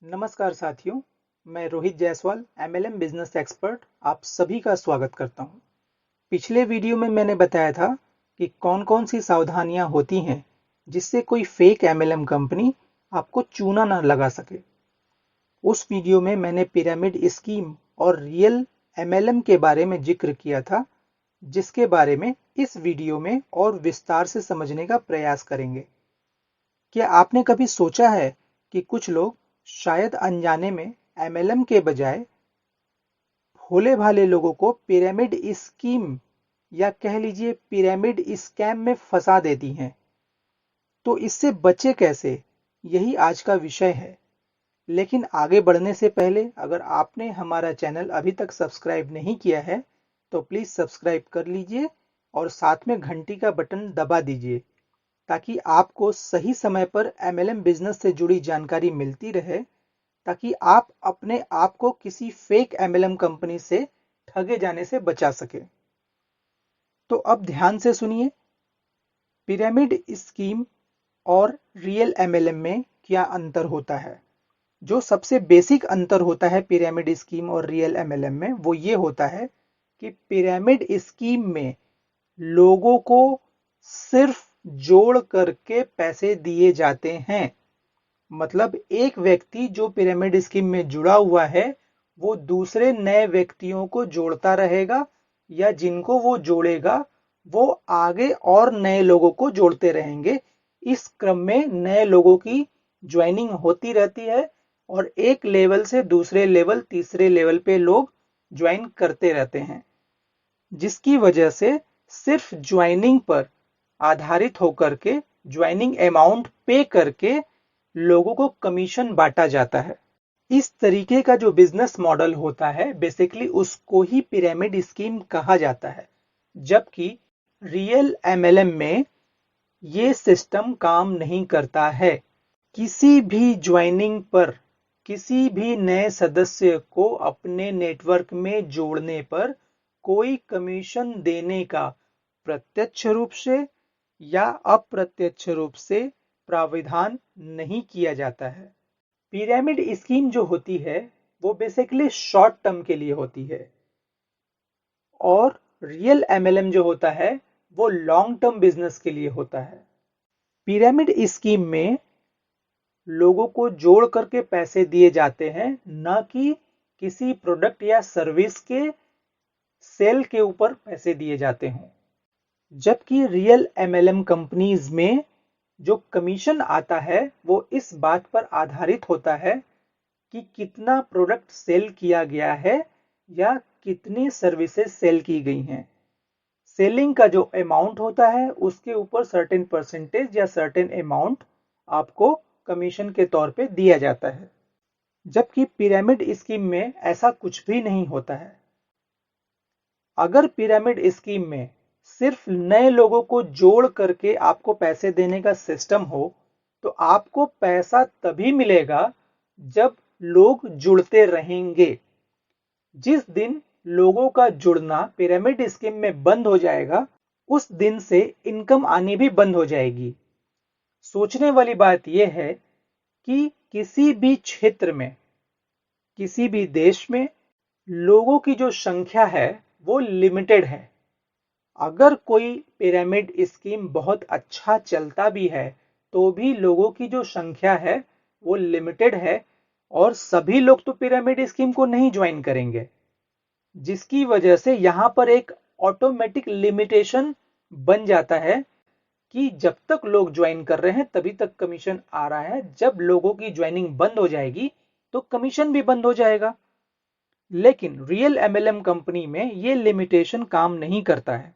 नमस्कार साथियों, मैं Rohit Jaiswal MLM business expert आप सभी का स्वागत करता हूं। पिछले वीडियो में मैंने बताया था कि कौन-कौन सी सावधानियां होती हैं जिससे कोई फेक एमएलएम कंपनी आपको चूना न लगा सके। उस वीडियो में मैंने पिरामिड स्कीम और रियल एमएलएम के बारे में जिक्र किया था, जिसके बारे में इस वीडियो में और विस्तार से समझने का प्रयास करेंगे। क्या आपने कभी सोचा है कि कुछ लोग शायद अनजाने में एमएलएम के बजाय भोले भाले लोगों को पिरामिड स्कीम या कह लीजिए पिरामिड स्कैम में फंसा देती हैं? तो इससे बचे कैसे, यही आज का विषय है। लेकिन आगे बढ़ने से पहले अगर आपने हमारा चैनल अभी तक सब्सक्राइब नहीं किया है तो प्लीज सब्सक्राइब कर लीजिए और साथ में घंटी का बटन दबा दीजिए ताकि आपको सही समय पर एमएलएम बिजनेस से जुड़ी जानकारी मिलती रहे, ताकि आप अपने आप को किसी फेक एमएलएम कंपनी से ठगे जाने से बचा सके। तो अब ध्यान से सुनिए, पिरामिड स्कीम और रियल एमएलएम में क्या अंतर होता है। जो सबसे बेसिक अंतर होता है पिरामिड स्कीम और रियल एमएलएम में, वो ये होता है कि पिरामिड स्कीम में लोगों को सिर्फ जोड़ करके पैसे दिए जाते हैं। मतलब एक व्यक्ति जो पिरामिड स्कीम में जुड़ा हुआ है वो दूसरे नए व्यक्तियों को जोड़ता रहेगा, या जिनको वो जोड़ेगा वो आगे और नए लोगों को जोड़ते रहेंगे। इस क्रम में नए लोगों की ज्वाइनिंग होती रहती है और एक लेवल से दूसरे लेवल, तीसरे लेवल पे लोग ज्वाइन करते रहते हैं, जिसकी वजह से सिर्फ ज्वाइनिंग पर आधारित होकर के, ज्वाइनिंग अमाउंट पे करके लोगों को कमीशन बांटा जाता है। इस तरीके का जो बिजनेस मॉडल होता है बेसिकली उसको ही पिरामिड स्कीम कहा जाता है। जबकि रियल एमएलएम में ये सिस्टम काम नहीं करता है। किसी भी ज्वाइनिंग पर, किसी भी नए सदस्य को अपने नेटवर्क में जोड़ने पर कोई कमीशन देने का प्रत्यक्ष रूप से या अप्रत्यक्ष रूप से प्राविधान नहीं किया जाता है। पिरामिड स्कीम जो होती है वो बेसिकली शॉर्ट टर्म के लिए होती है और रियल एमएलएम जो होता है वो लॉन्ग टर्म बिजनेस के लिए होता है। पिरामिड स्कीम में लोगों को जोड़ करके पैसे दिए जाते हैं, न कि किसी प्रोडक्ट या सर्विस के सेल के ऊपर पैसे दिए जाते हों। जबकि रियल एमएलएम कंपनीज में जो कमीशन आता है वो इस बात पर आधारित होता है कि कितना प्रोडक्ट सेल किया गया है या कितनी सर्विसेज सेल की गई हैं। सेलिंग का जो अमाउंट होता है उसके ऊपर सर्टेन परसेंटेज या सर्टेन अमाउंट आपको कमीशन के तौर पे दिया जाता है। जबकि पिरामिड स्कीम में ऐसा कुछ भी नहीं होता है। अगर पिरामिड स्कीम में सिर्फ नए लोगों को जोड़ करके आपको पैसे देने का सिस्टम हो तो आपको पैसा तभी मिलेगा जब लोग जुड़ते रहेंगे। जिस दिन लोगों का जुड़ना पिरामिड स्कीम में बंद हो जाएगा उस दिन से इनकम आनी भी बंद हो जाएगी। सोचने वाली बात यह है कि किसी भी क्षेत्र में, किसी भी देश में लोगों की जो संख्या है वो लिमिटेड है। अगर कोई पिरामिड स्कीम बहुत अच्छा चलता भी है तो भी लोगों की जो संख्या है वो लिमिटेड है और सभी लोग तो पिरामिड स्कीम को नहीं ज्वाइन करेंगे, जिसकी वजह से यहां पर एक ऑटोमेटिक लिमिटेशन बन जाता है कि जब तक लोग ज्वाइन कर रहे हैं तभी तक कमीशन आ रहा है। जब लोगों की ज्वाइनिंग बंद हो जाएगी तो कमीशन भी बंद हो जाएगा। लेकिन रियल एमएलएम कंपनी में ये लिमिटेशन काम नहीं करता है,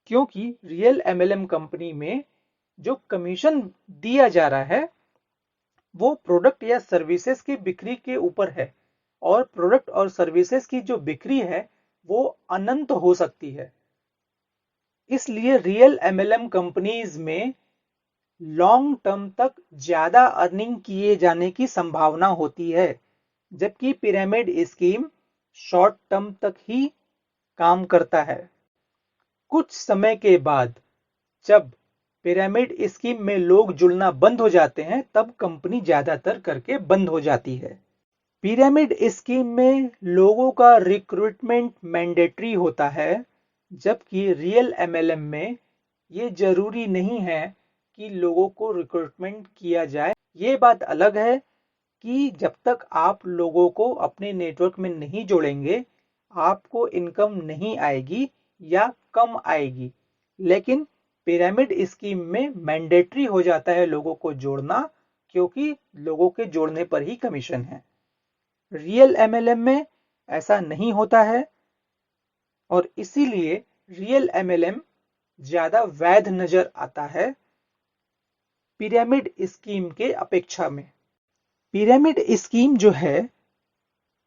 क्योंकि रियल एमएलएम कंपनी में जो कमीशन दिया जा रहा है वो प्रोडक्ट या सर्विसेज की बिक्री के ऊपर है और प्रोडक्ट और सर्विसेज की जो बिक्री है वो अनंत हो सकती है। इसलिए रियल एमएलएम कंपनीज में लॉन्ग टर्म तक ज्यादा अर्निंग किए जाने की संभावना होती है, जबकि पिरामिड स्कीम शॉर्ट टर्म तक ही काम करता है। कुछ समय के बाद जब पिरामिड स्कीम में लोग जुड़ना बंद हो जाते हैं तब कंपनी ज्यादातर करके बंद हो जाती है। पिरामिड स्कीम में लोगों का रिक्रूटमेंट मैंडेटरी होता है, जबकि रियल एमएलएम में ये जरूरी नहीं है कि लोगों को रिक्रूटमेंट किया जाए। ये बात अलग है कि जब तक आप लोगों को अपने नेटवर्क में नहीं जोड़ेंगे, आपको इनकम नहीं आएगी या कम आएगी। लेकिन पिरामिड स्कीम में मैंडेटरी हो जाता है लोगों को जोड़ना, क्योंकि लोगों के जोड़ने पर ही कमीशन है। रियल एमएलएम में ऐसा नहीं होता है और इसीलिए रियल एमएलएम ज्यादा वैध नजर आता है पिरामिड स्कीम के अपेक्षा में। पिरामिड स्कीम जो है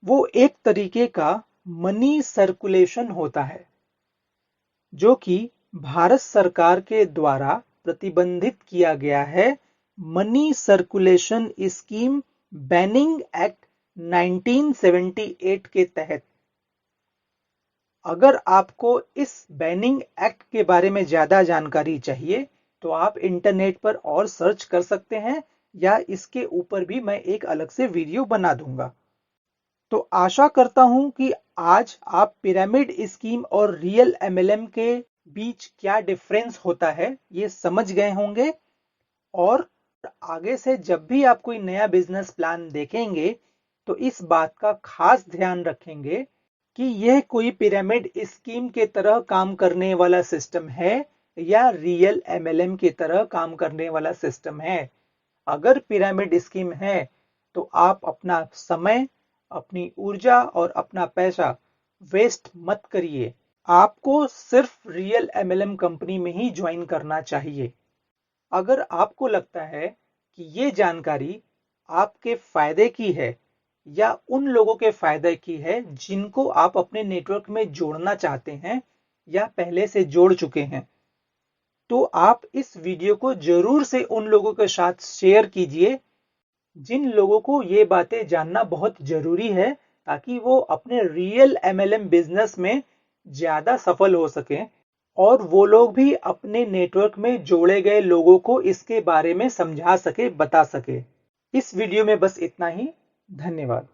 वो एक तरीके का मनी सर्कुलेशन होता है, जो कि भारत सरकार के द्वारा प्रतिबंधित किया गया है money circulation scheme banning act 1978 के तहत। अगर आपको इस बैनिंग एक्ट के बारे में ज्यादा जानकारी चाहिए तो आप इंटरनेट पर और सर्च कर सकते हैं, या इसके ऊपर भी मैं एक अलग से वीडियो बना दूंगा। तो आशा करता हूं कि आज आप पिरामिड स्कीम और रियल एमएलएम के बीच क्या डिफरेंस होता है ये समझ गए होंगे, और आगे से जब भी आप कोई नया बिजनेस प्लान देखेंगे तो इस बात का खास ध्यान रखेंगे कि यह कोई पिरामिड स्कीम के तरह काम करने वाला सिस्टम है या रियल एमएलएम की तरह काम करने वाला सिस्टम है। अगर पिरामिड स्कीम है तो आप अपना समय, अपनी ऊर्जा और अपना पैसा वेस्ट मत करिए। आपको सिर्फ रियल एमएलएम कंपनी में ही ज्वाइन करना चाहिए। अगर आपको लगता है कि ये जानकारी आपके फायदे की है या उन लोगों के फायदे की है जिनको आप अपने नेटवर्क में जोड़ना चाहते हैं या पहले से जोड़ चुके हैं, तो आप इस वीडियो को जरूर से उन लोगों के साथ शेयर कीजिए जिन लोगों को ये बातें जानना बहुत जरूरी है, ताकि वो अपने रियल एमएलएम बिजनेस में ज्यादा सफल हो सकें और वो लोग भी अपने नेटवर्क में जोड़े गए लोगों को इसके बारे में समझा सके, बता सके। इस वीडियो में बस इतना ही। धन्यवाद।